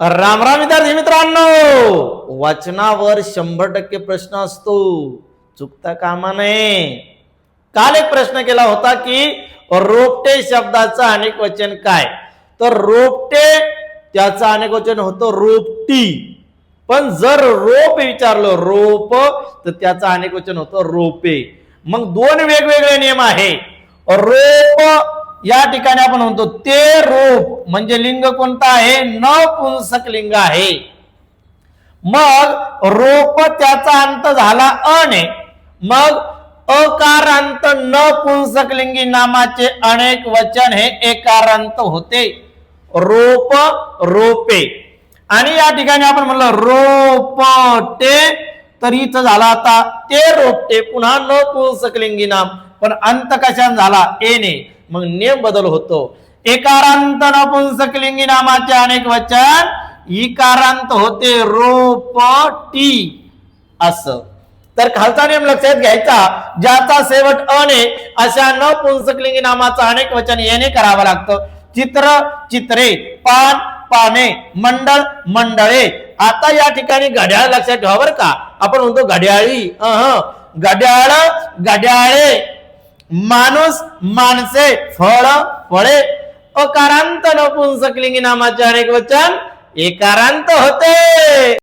राम राम विद्यार्थी मित्रांनो, वचनावर 100% प्रश्न असतो, चुकता कामा नये। काल एक प्रश्न केला होता की रोपटे शब्दाचं अनेक वचन काय, तर रोपटे त्याचं अनेक वचन होतं रोपटी। पण जर रोप विचारलं रोप तर त्याचं अनेक वचन होतं रोपे। मग दोन वेगवेगळे नियम आहे। रोप या ठिकाणी आपण म्हणतो ते रोप म्हणजे लिंग कोणतं आहे, नपुंसक लिंग आहे। मग रोप त्याचा अंत झाला अने, मग अकारांत नपुंसक लिंगी नामाचे अनेक वचन हे एकारांत होते, रोप रोपे। आणि या ठिकाणी आपण म्हणलं रोपटे, तर इथं झाला आता ते रोपटे, पुन्हा नपुंसक लिंगी नाम, पण अंत कशाने झाला, एने, मग नियम बदल होतो। एकारांत नपुंसक लिंगी नामाचे अनेक वचन इकारांत होते, रोपटी असं। तर खालचा नियम लक्षात घ्यायचा, ज्याचा शेवट अने अशा नपुंसक लिंगी नामाचं अनेक वचन येणे करावं लागतं। चित्र चित्रे, पान पाने, मंडळ मंडळे। आता या ठिकाणी घड्याळ लक्षात ठेवा बरं का, आपण म्हणतो घड्याळी, घड्याळ घड्याळे, माणूस माणसे, फळ फळे। अकारांत नपुंसक लिंगी नामाचे अनेक वचन एकारांत होते।